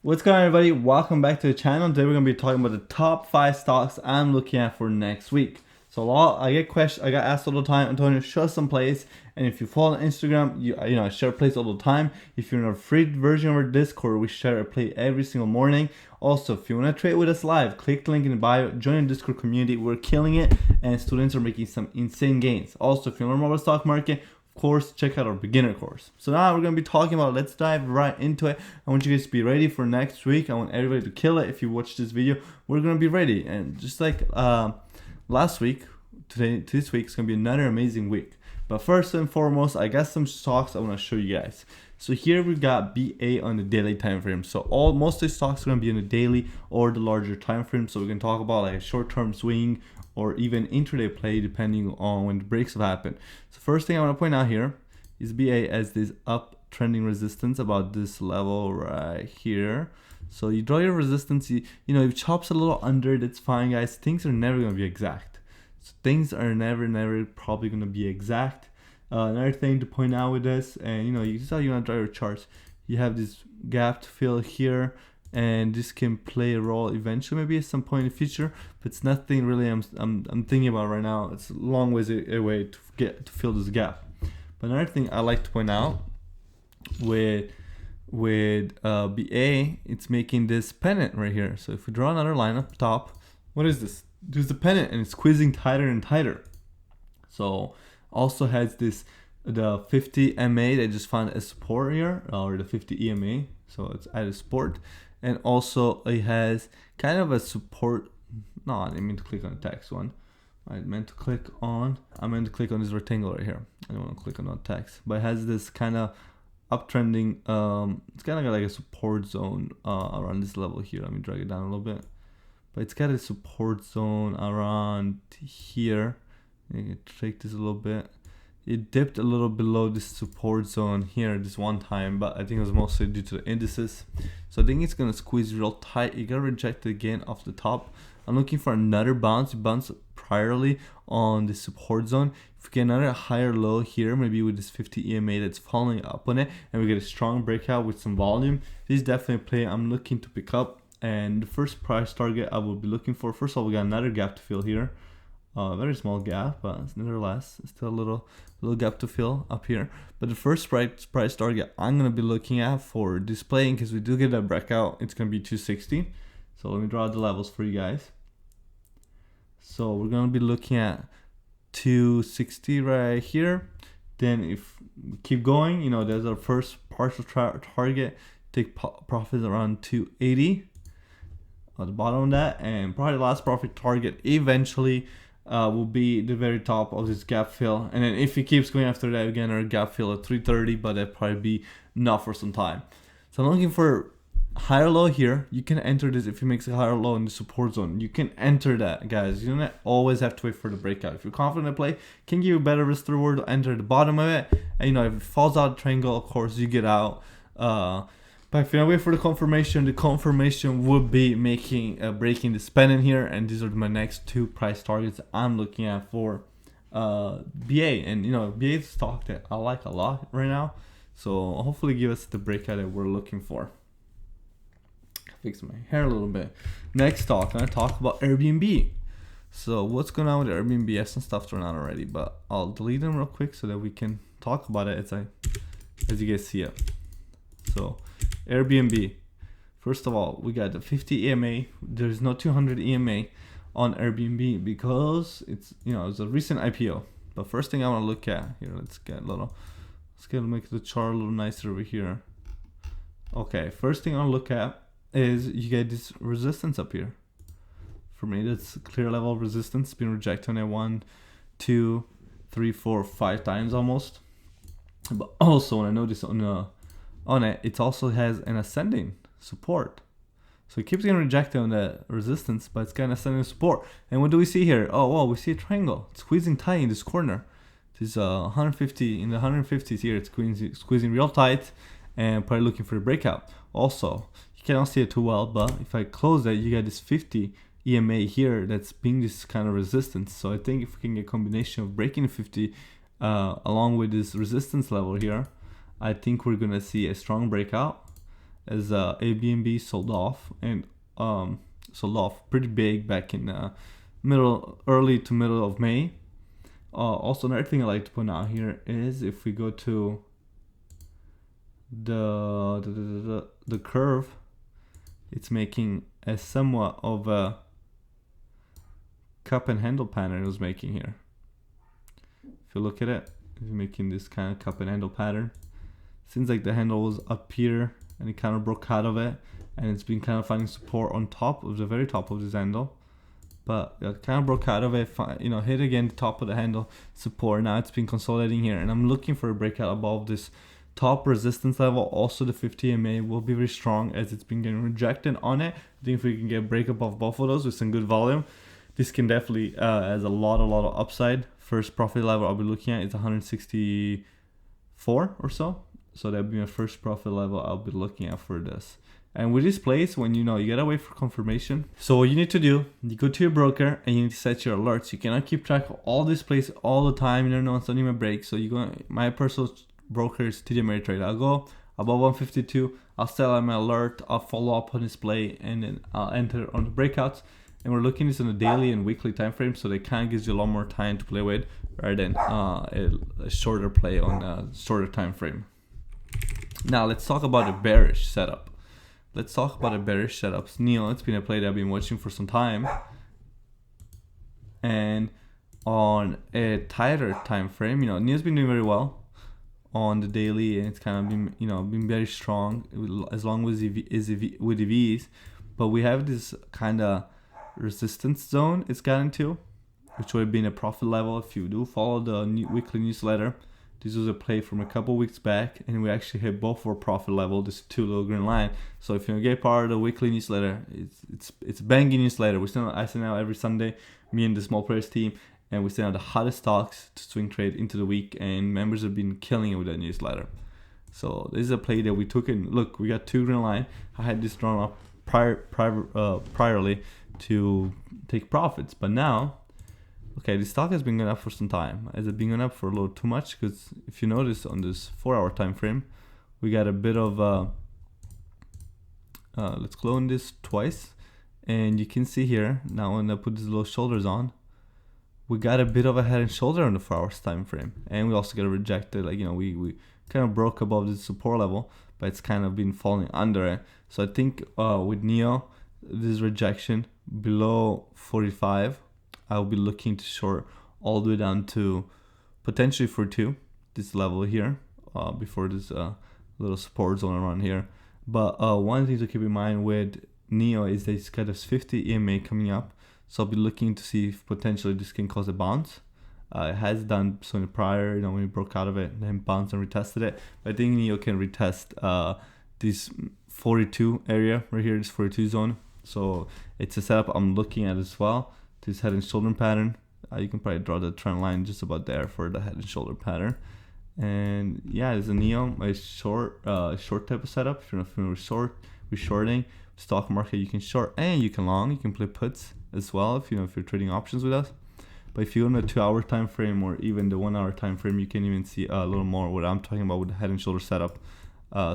What's going on, everybody? Welcome back to the channel. Today we're going to be talking about the top 5 stocks I'm looking at for next week. So I get asked all the time, Antonio, show us some plays. And if you follow on Instagram, I share plays all the time. If you're in a free version of our Discord, we share a play every single morning. Also, if you want to trade with us live, click the link in the bio, join the Discord community. We're killing it, and students are making some insane gains. Also, if you learn more about the stock market, of course, check out our beginner course. So now we're going to be talking about, let's dive right into it. I want you guys to be ready for next week. I want everybody to kill it. If you watch this video, we're going to be ready. And just like last week, this week is going to be another amazing week. But first and foremost, I got some stocks I want to show you guys. So here we got BA on the daily time frame. So most of the stocks are going to be on the daily or the larger time frame. So we can talk about like a short-term swing or even intraday play depending on when the breaks have happened. So first thing I want to point out here is BA as this uptrending resistance about this level right here. So you draw your resistance, if it chops a little under, that's fine, guys. Things are never going to be exact. So things are never probably going to be exact. Another thing to point out with this, and you saw you want to draw your charts, you have this gap to fill here, and this can play a role eventually, maybe at some point in the future, but it's nothing really I'm thinking about right now. It's a long ways away to fill this gap. But another thing I like to point out with BA, it's making this pennant right here. So if we draw another line up top, what is this? There's the pennant, and it's squeezing tighter and tighter. So also has the 50 MA that just found a support here, or the 50 EMA, so it's at a support. And also it has kind of a support. No, I didn't mean to click on the text one. I meant to click on this rectangle right here. I don't want to click on that text, but it has this kind of uptrending. It's kind of got like a support zone around this level here. Let me drag it down a little bit. But it's got a support zone around here. You can take this a little bit. It dipped a little below this support zone here this one time, but I think it was mostly due to the indices. So I think it's gonna squeeze real tight. You gotta reject it again off the top. I'm looking for another bounce. You bounce priorly on the support zone. If we get another higher low here, maybe with this 50 EMA that's following up on it, and we get a strong breakout with some volume, this is definitely a play I'm looking to pick up. And the first price target I will be looking for, first of all, we got another gap to fill here. Very small gap, but nevertheless, still a little gap to fill up here. But the first price target I'm gonna be looking at for displaying, because we do get a breakout, it's gonna be 260. So let me draw the levels for you guys. So we're gonna be looking at 260 right here. Then if we keep going, there's our first partial target. Take profits around 280 at the bottom of that, and probably the last profit target eventually will be the very top of this gap fill. And then if it keeps going after that, again, our gap fill at 330, but that'll probably be enough for some time. So I'm looking for higher low here. You can enter this if it makes a higher low in the support zone. You can enter that, guys. You don't always have to wait for the breakout. If you're confident in play, can give you a better risk reward to enter the bottom of it. And if it falls out of the triangle, of course you get out. But if you wait for the confirmation would be breaking this pennant here, and these are my next two price targets I'm looking at for BA. And BA is a stock that I like a lot right now, so hopefully give us the breakout that we're looking for. Fix my hair a little bit. Next stock, I'm gonna talk about Airbnb. So what's going on with Airbnb? I have some stuff thrown out already, but I'll delete them real quick so that we can talk about it as you guys see it. So Airbnb, first of all, we got the 50 EMA. There's no 200 EMA on Airbnb because it's a recent IPO. But first thing I want to look at here, let's make the chart a little nicer over here. Okay, first thing I want to look at is you get this resistance up here. For me, that's a clear level of resistance. It's been rejected on it 1, 2, 3, 4, 5 times almost. But also, when I notice on it, it also has an ascending support. So it keeps getting rejected on the resistance, but it's got an ascending support. And what do we see here? Oh, well, we see a triangle. It's squeezing tight in this corner. This 150, in the 150s here, it's squeezing real tight and probably looking for a breakout. Also, you cannot see it too well, but if I close that, you get this 50 EMA here that's being this kind of resistance. So I think if we can get a combination of breaking the 50 along with this resistance level here, I think we're gonna see a strong breakout as ABNB sold off and sold off pretty big back in early to middle of May. Also, another thing I like to point out here is if we go to the curve, it's making a somewhat of a cup and handle pattern it was making here. If you look at it, it's making this kind of cup and handle pattern. Seems like the handle was up here and it kind of broke out of it, and it's been kind of finding support on top of the very top of this handle, but it kind of broke out of it, hit again the top of the handle support. Now it's been consolidating here, and I'm looking for a breakout above this top resistance level. Also the 50 EMA will be very strong as it's been getting rejected on it. I think if we can get a break above both of those with some good volume, this can definitely has a lot of upside. First profit level I'll be looking at is 164 or so. So that'll be my first profit level I'll be looking at for this. And with this place, when you gotta wait for confirmation. So what you need to do, you go to your broker and you need to set your alerts. You cannot keep track of all this place all the time. You never know it's not even a break. So you go, my personal broker is TD Ameritrade. I'll go above 152. I'll set out my alert. I'll follow up on this play, and then I'll enter on the breakouts. And we're looking at this on a daily and weekly time frame, so that kind of gives you a lot more time to play with rather than a shorter play on a shorter time frame. Now let's talk about a bearish setup. NEO, it's been a play that I've been watching for some time, and on a tighter time frame, NEO's been doing very well on the daily, and it's kind of been been very strong as long as with EVs. But we have this kind of resistance zone it's gotten to, which would have been a profit level. If you do follow the weekly newsletter, this was a play from a couple weeks back, and we actually hit both our profit level, this two little green line. So if you get part of the weekly newsletter, it's banging newsletter. I send out every Sunday, me and the small players team, and we send out the hottest stocks to swing trade into the week, and members have been killing it with that newsletter. So this is a play that we took in. Look, we got two green line. I had this drawn up priorly to take profits, but now, okay, the stock has been going up for some time. Has it been going up for a little too much? Because if you notice on this 4-hour time frame, we got a bit of let's clone this twice, and you can see here now when I put these little shoulders on, we got a bit of a head and shoulder on the 4 hours time frame, and we also got rejected. We kind of broke above the support level, but it's kind of been falling under it. So I think with NEO, this rejection below 45, I'll be looking to short all the way down to potentially 42, this level here, before this little support zone around here. But one thing to keep in mind with NEO is that it's got this 50 EMA coming up, so I'll be looking to see if potentially this can cause a bounce. It has done so in the prior, when we broke out of it, then bounced and retested it. But I think NEO can retest this 42 area right here, this 42 zone. So it's a setup I'm looking at as well. This head and shoulder pattern. You can probably draw the trend line just about there for the head and shoulder pattern. And yeah, there's a NEO, a short type of setup. If you're not familiar with shorting, stock market, you can short and you can long. You can play puts as well if you're trading options with us. But if you're on a 2-hour time frame or even the 1-hour time frame, you can even see a little more what I'm talking about with the head and shoulder setup.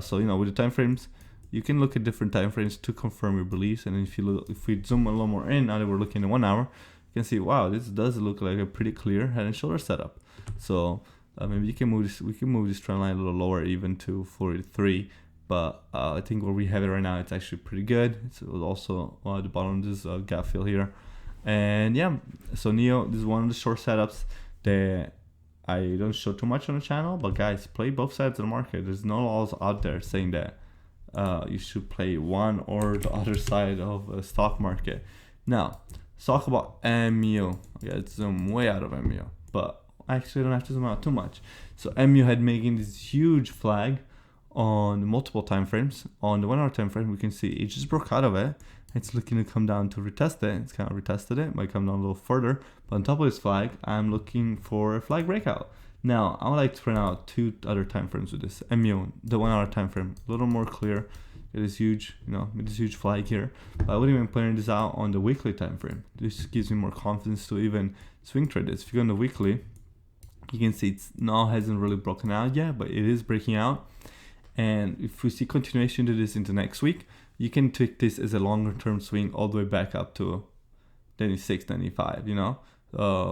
So with the time frames, you can look at different time frames to confirm your beliefs. And if we zoom a little more in, now that we're looking at 1 hour, you can see, wow, this does look like a pretty clear head and shoulder setup. So maybe we can move this trend line a little lower, even to 43. But I think where we have it right now, it's actually pretty good. It's also at the bottom of this gap fill here. And yeah, so NEO, this is one of the short setups that I don't show too much on the channel. But guys, play both sides of the market. There's no laws out there saying that you should play one or the other side of a stock market. Now, let's talk about MU. Okay, let's zoom way out of MU, but actually I don't have to zoom out too much. So MU had making this huge flag on multiple time frames. On the 1 hour time frame, we can see it just broke out of it. It's looking to come down to retest it. It's kind of retested it, might come down a little further. But on top of this flag, I'm looking for a flag breakout. Now, I would like to print out 2 other time frames with this. MU, the 1 hour time frame, a little more clear. It is huge, with this huge flag here. But I wouldn't even print this out on the weekly time frame. This gives me more confidence to even swing trade this. If you go on the weekly, you can see it's now hasn't really broken out yet, but it is breaking out. And if we see continuation to this into next week, you can take this as a longer term swing all the way back up to 96, 95, you know.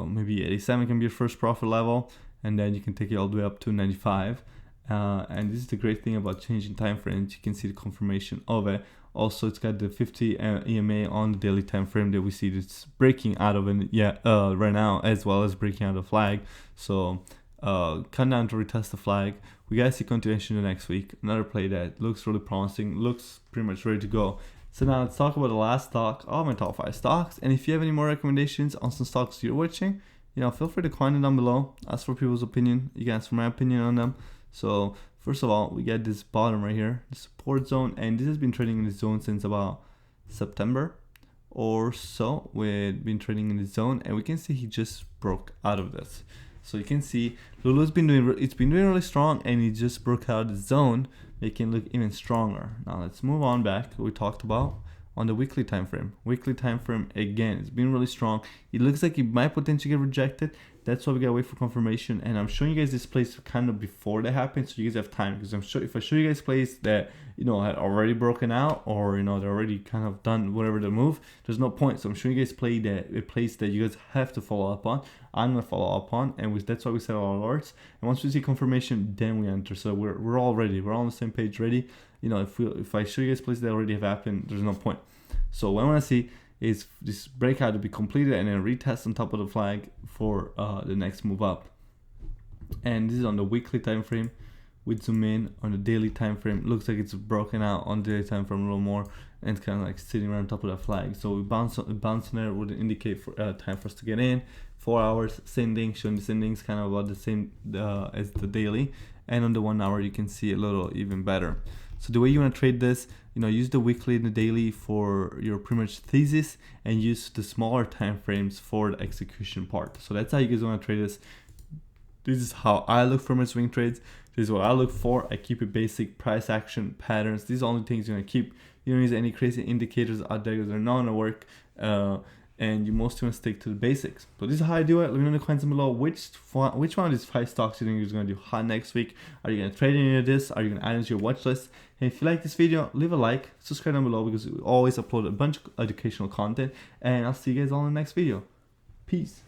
Maybe 87 can be your first profit level, and then you can take it all the way up to 95. And this is the great thing about changing time frames. You can see the confirmation of it. Also, it's got the 50 EMA on the daily time frame that we see it's breaking out of it right now, as well as breaking out of the flag. So come down to retest the flag. We gotta see continuation the next week. Another play that looks really promising, looks pretty much ready to go. So now let's talk about the last stock of my top 5 stocks. And if you have any more recommendations on some stocks you're watching, you know, feel free to comment down below. Ask for people's opinion. You can ask for my opinion on them. So first of all, we get this bottom right here, the support zone, and this has been trading in this zone since about September or so. We've been trading in this zone, and we can see he just broke out of this. So you can see Lulu's been doing really strong, and he just broke out of the zone, making it look even stronger. Now let's move on back to what we talked about on the weekly time frame. Weekly time frame again, it's been really strong. It looks like it might potentially get rejected. That's why we gotta wait for confirmation. And I'm showing you guys this place kind of before that happens, so you guys have time. Because I'm sure if I show you guys plays that, you know, had already broken out, or you know they're already kind of done whatever the move, there's no point. So I'm showing you guys a place that you guys have to follow up on. I'm gonna follow up on, and that's why we set our alerts. And once we see confirmation, then we enter. So we're all ready. We're all on the same page, ready. You know, if I show you guys plays that already have happened, there's no point. So what I want to see is this breakout to be completed and then retest on top of the flag for the next move up. And this is on the weekly time frame. We zoom in on the daily time frame. Looks like it's broken out on the daily time frame a little more, and it's kind of like sitting right on top of the flag. So we bounce on there would indicate for time for us to get in. 4 hours sending, showing the sendings kind of about the same as the daily, and on the 1 hour you can see a little even better. So the way you want to trade this, you know, use the weekly and the daily for your pretty much thesis, and use the smaller time frames for the execution part. So that's how you guys want to trade this. This is how I look for my swing trades. This is what I look for. I keep it basic, price action, patterns. These are the only things you're gonna keep. You don't use any crazy indicators out there because they're not gonna work. And you mostly want to stick to the basics. So this is how I do it. Let me know in the comments below which one of these 5 stocks you think is going to do hot next week. Are you going to trade any of this? Are you going to add it to your watch list? And if you like this video, leave a like, subscribe down below, because we always upload a bunch of educational content. And I'll see you guys all in the next video. Peace.